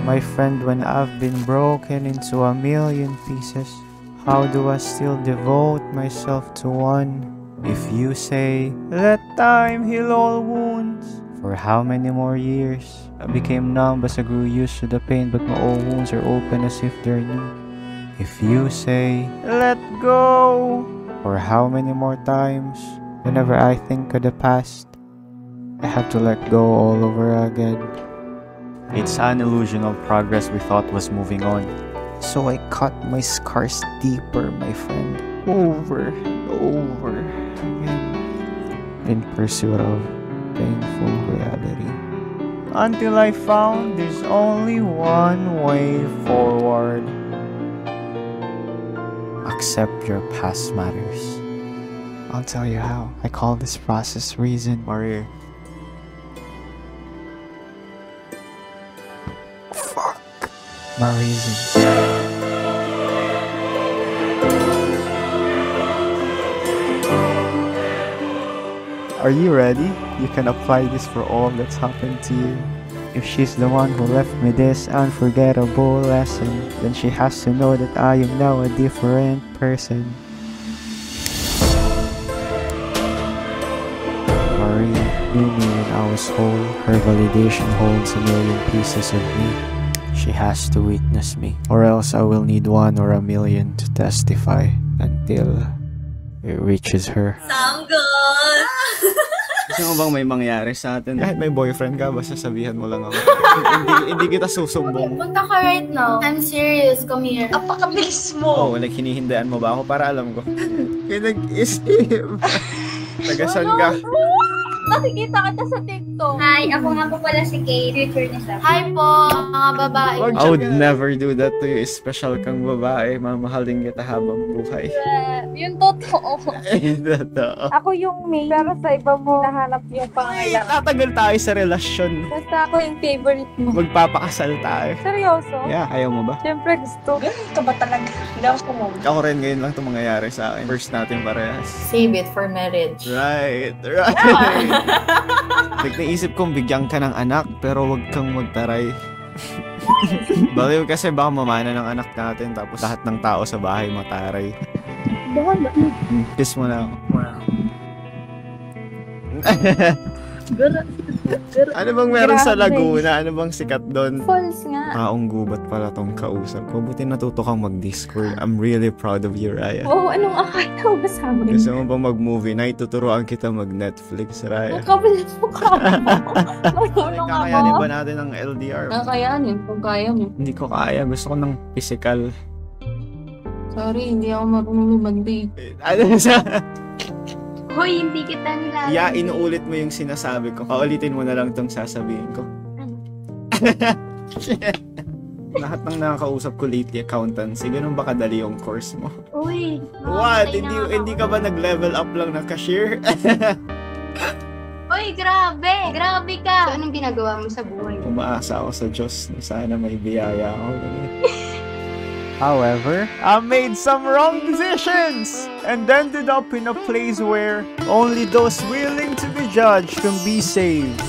my friend, when I've been broken into a million pieces? How do I still devote myself to one? If you say, let time heal all wounds, for how many more years? I became numb as I grew used to the pain, but my old wounds are open as if they're new. If you say, let go, for how many more times? Whenever I think of the past, I have to let go all over again. It's an illusion of progress we thought was moving on. So I cut my scars deeper, my friend, over and over again, in pursuit of painful reality. Until I found there's only one way forward. Accept your past matters. I'll tell you how. I call this process reason. Maria. Fuck. My reasons. Are you ready? You can apply this for all that's happened to you. If she's the one who left me this unforgettable lesson, then she has to know that I am now a different person. Maria knew me when I was whole. Her validation holds a million pieces of me. She has to witness me, or else I will need one or a million to testify until it reaches her. Sound good! Gusto mo bang may mangyari sa atin? Kahit may boyfriend ka, basta sabihan mo lang ako. hindi kita susumbong. Punta ka right now. I'm serious. Come here. Apakabilis mo! Oh, hinihindaan mo ba ako para alam ko? Pinag-isip. Tagasan ka. Nakikita ka sa TikTok. Hi, ako nga po pala si Kate, future ni Sam. Hi po, mga babae. I would never do that to you. Special kang babae. Mamahalin kita habang buhay. Yung totoo. Totoo. Ako yung main, pero sa iba mo nahanap yung pangailangan. Tatagal tayo sa relasyon. Basta ako yung favorite mo. Magpapakasal tayo. Seryoso? Yeah, ayaw mo ba? Siyempre gusto. Ganito ba talaga? Hindi ako sumama. Ako rin ngayon lang ito mangyayari sa akin. First natin parehas. Save it for marriage. Right. Naisip kong bigyan ka ng anak, pero wag kang magtaray. Baliw kasi baka mamana ng anak natin, tapos lahat ng tao sa bahay mataray. Kiss mo na ako. Ano bang meron sa Laguna? Ano bang sikat doon? Falls nga. Taong gubat pala tong kausap ko. Buti natuto kang mag-Discord. I'm really proud of you, Raya. Oo, anong akala mo sa amin? Gusto mo ba mag-movie night? Tuturuan kita mag-Netflix, Raya. Nakabilis mo ka mo. Marunong Kakayanin ako. ba natin ang LDR? Kakayanin, kung kaya mo. Hindi ko kaya. Gusto ko ng physical. Sorry, hindi ako marunong lumandi. Ano sa... Hoy, hindi kita nilalandi. Yeah, inuulit mo yung sinasabi ko. Paulitin mo na lang tong sasabihin ko. Lahat ng nakakausap ko lately accountancy. Ganun ba kadali yung course mo? Uy. What? Hindi ka ba nag-level up lang ng cashier? Uy, grabe. Grabe ka. So, anong ginagawa mo sa buhay? Umaasa ako sa Diyos na sana may biyaya ako. However, I made some wrong decisions and ended up in a place where only those willing to be judged can be saved.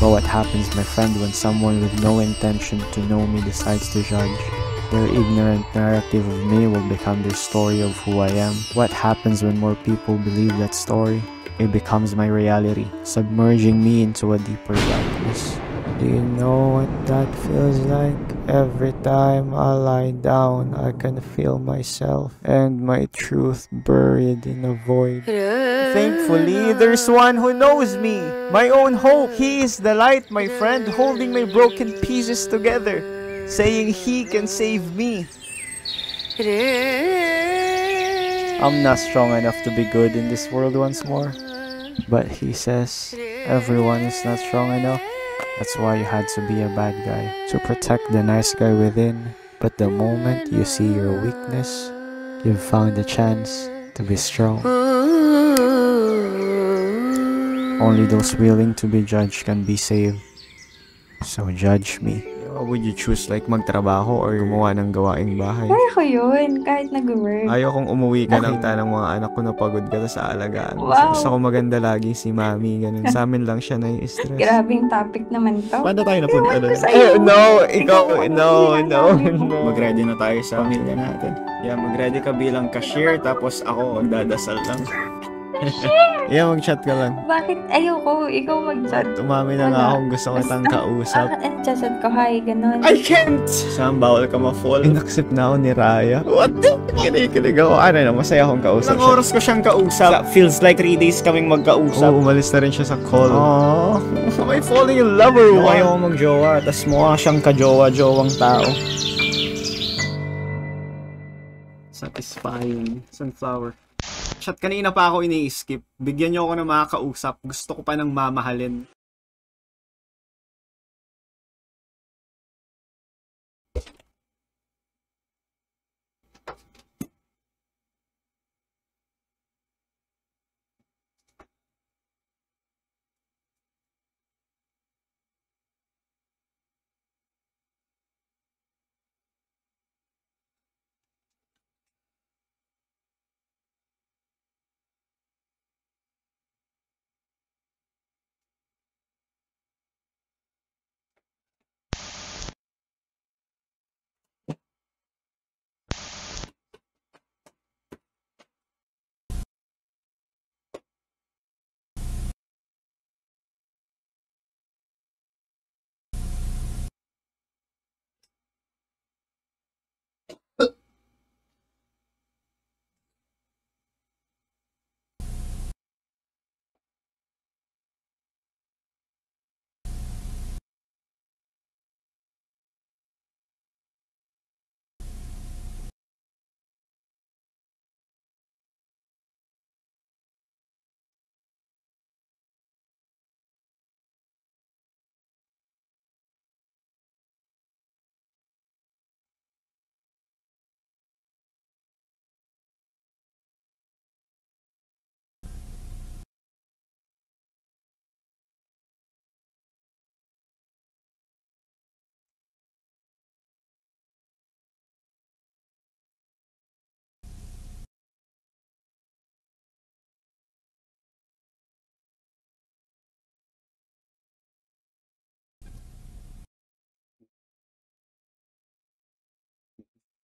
But what happens, my friend, when someone with no intention to know me decides to judge? Their ignorant narrative of me will become their story of who I am. What happens when more people believe that story? It becomes my reality, submerging me into a deeper darkness. Do you know what that feels like? Every time I lie down, I can feel myself and my truth buried in a void. Thankfully, there's one who knows me, my own hope. He is the light, my friend, holding my broken pieces together, saying he can save me. I'm not strong enough to be good in this world once more, but he says everyone is not strong enough. That's why you had to be a bad guy, to protect the nice guy within. But the moment you see your weakness, you've found a chance to be strong. Only those willing to be judged can be saved. So judge me. What would you choose? Like magtrabaho or gumawa ng gawaing bahay? Kaya ko yun, kahit nag-work. Ayaw kong umuwi ka ng ng mga anak ko na pagod ka sa alagaan. Wow. Gusto ko maganda lagi si mami, ganun. Sa amin lang siya nai-stress. Grabing topic naman to. Paano tayo napunta doon? sa'yo. No, ikaw, Ikaw, no. sinasabi mo. Mag-ready na tayo sa pamilya natin. Yeah, mag-ready ka bilang cashier, tapos ako magdadasal lang. Yeah, mag-chat ka lang. Bakit ayoko? Ikaw mag-chat. Tumami na nga Wala. akong gusto kitang kausap. Ang chat ko, hi, ganun. I can't! Saan bawal ka ma-fall? In-accept na ako ni Raya. What the? Kinikilig ako. Ano na, masaya akong kausap siya. Oras ko siyang kausap. Feels like 3 days kaming magkausap. Oo, umalis na rin siya sa call. Aww. Am I falling in love or what? Ayaw ko mag-jowa, tas mukha siyang ka-jowa-jowang tao. Satisfying. Sunflower. Chat, kanina pa ako ini-skip. Bigyan niyo ako ng mga kausap. Gusto ko pa ng mamahalin.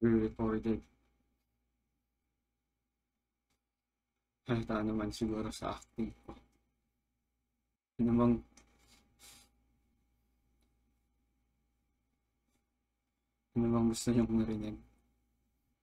Re-recorded. Halata naman siguro sa acting ko. Ano bang gusto niyong marinig?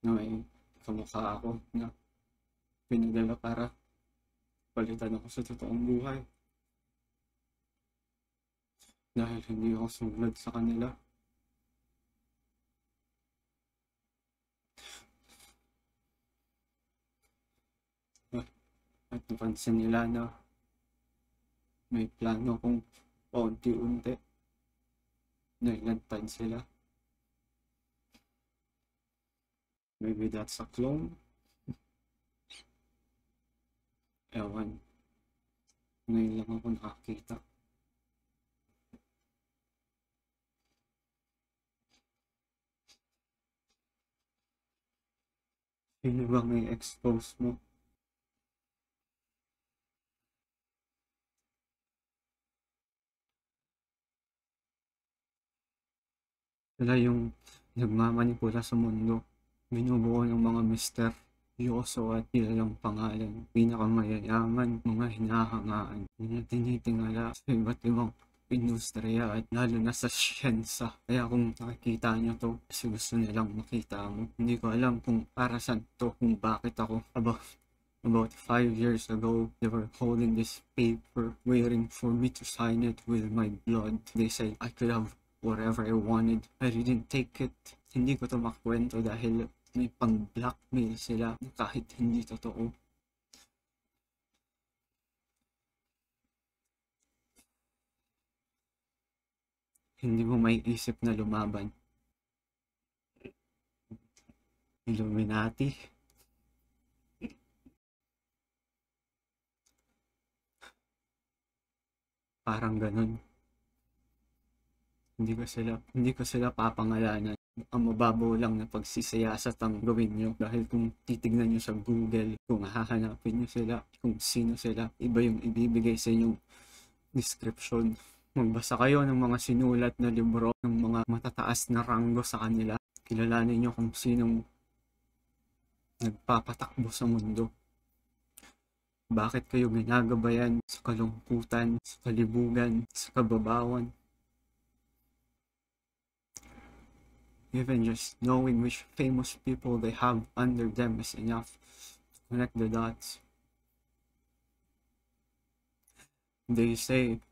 Na may kamukha ako na pinadala para palitan ako sa totoong buhay. Dahil hindi ako sumunod sa kanila. At napansin nila na may plano kong paunti-unti na ilantad sila. Maybe that's a clone. Ewan. Ngayon lang ako nakakita. Sino bang i-expose mo? Sila yung nagmamanipula sa mundo. Binubuo ng mga misteryoso at kilalang pangalan. Pinakamayayaman, mga hinahangaan. Mga tinitingala sa iba't ibang industriya at lalo na sa siyensa. Kaya kung nakikita nyo to, kasi gusto nilang makita mo. Hindi ko alam kung para saan to, kung bakit ako. About 5 years ago, they were holding this paper, waiting for me to sign it with my blood. They said I could have whatever I wanted. I didn't take it. Hindi ko to makwento dahil may pang-blackmail sila na kahit hindi totoo. Hindi mo may isip na lumaban. Illuminati. Parang ganun. Hindi ko sila papangalanan. Ang mababaw lang na pagsisiyasat ang gawin nyo. Dahil kung titignan nyo sa Google, kung hahanapin nyo sila, kung sino sila, iba yung ibibigay sa inyong description. Magbasa kayo ng mga sinulat na libro ng mga matataas na ranggo sa kanila. Kilalanin nyo kung sinong nagpapatakbo sa mundo. Bakit kayo ginagabayan sa kalungkutan, sa kalibugan, sa kababawan? Even just knowing which famous people they have under them is enough to connect the dots. They say,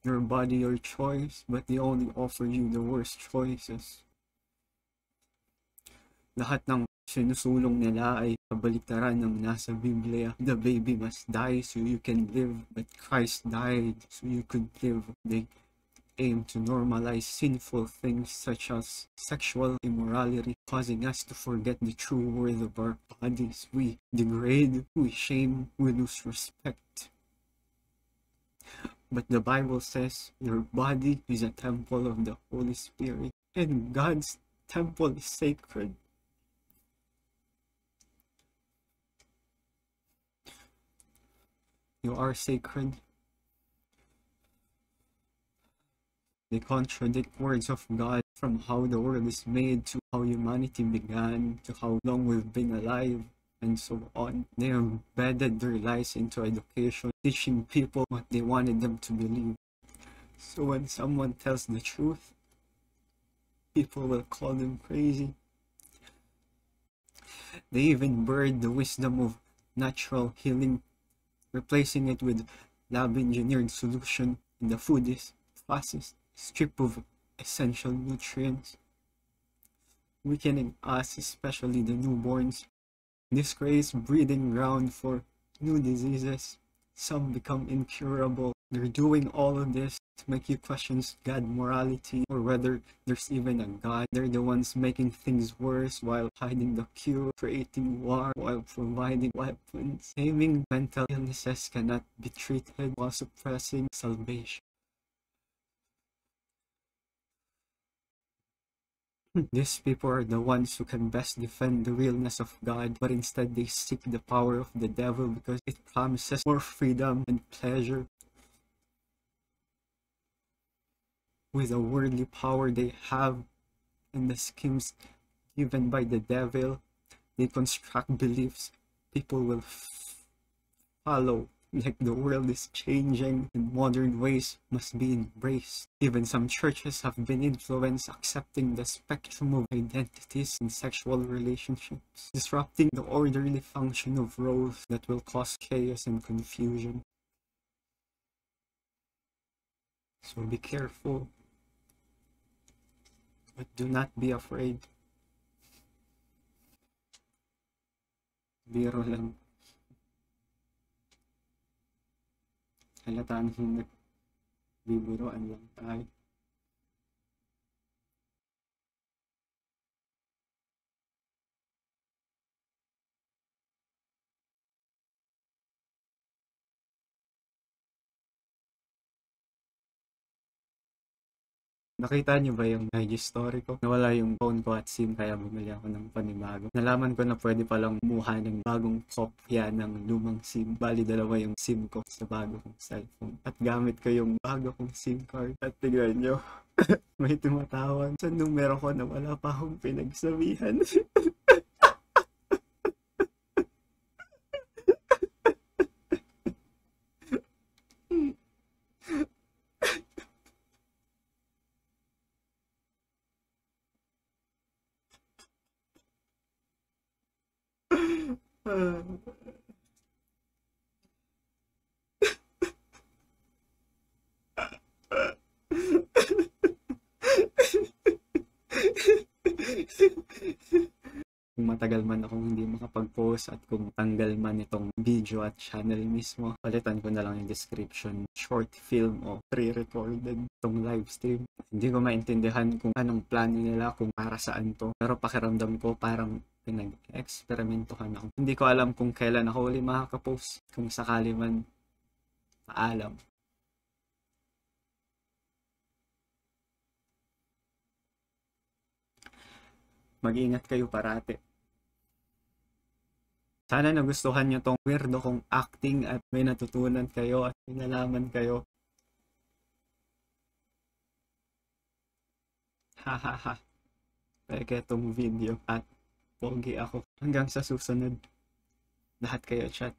your body, your choice, but they only offer you the worst choices. Lahat ng sinusulong nila ay kabaliktaran ng nasa Biblia. The baby must die so you can live, but Christ died so you could live. They aim to normalize sinful things such as sexual immorality, causing us to forget the true worth of our bodies. We degrade, we shame, we lose respect. But the Bible says your body is a temple of the Holy Spirit, and God's temple is sacred. You are sacred. They contradict words of God, from how the world is made to how humanity began to how long we've been alive and so on. They embedded their lies into education, teaching people what they wanted them to believe. So when someone tells the truth, people will call them crazy. They even buried the wisdom of natural healing, replacing it with lab-engineered solution, and the food is processed, stripped of essential nutrients, weakening us, especially the newborns. This creates breeding ground for new diseases. Some become incurable. They're doing all of this to make you question God's morality or whether there's even a God. They're the ones making things worse while hiding the cure, creating war while providing weapons. Naming mental illnesses cannot be treated while suppressing salvation. These people are the ones who can best defend the realness of God, but instead they seek the power of the devil because it promises more freedom and pleasure. With the worldly power they have and the schemes given by the devil, they construct beliefs people will follow. Like the world is changing and modern ways must be embraced. Even some churches have been influenced accepting the spectrum of identities in sexual relationships, disrupting the orderly function of roles that will cause chaos and confusion. So be careful, but do not be afraid. Biro lang. Halataan kung nagbibiroan lang tayo. Nakita niyo ba yung IG story ko? Nawala yung phone ko at SIM kaya bumili ako ng panibago. Nalaman ko na pwede palang kumuha ng bagong kopya ng lumang SIM. Bali, dalawa yung SIM ko sa bago kong cellphone. At gamit ko yung bago kong SIM card. At tignan nyo, may tumatawag sa numero ko na wala pa akong pinagsabihan. Kung matagal man akong hindi makapag-post at kung tanggal man itong video at channel mismo, palitan ko na lang yung description, short film o pre-recorded itong live stream. Hindi ko maintindihan kung anong plano nila, kung para saan to, pero pakiramdam ko parang pinag-eksperimentohan ako. Hindi ko alam kung kailan ako uli makaka-post, kung sakali man, paalam. Mag-ingat kayo parati. Sana nagustuhan nyo tong weirdo kong acting at may natutunan kayo at may nalaman kayo. Hahaha. Peke itong video at pogi ako. Hanggang sa susunod. Lahat kayo chat.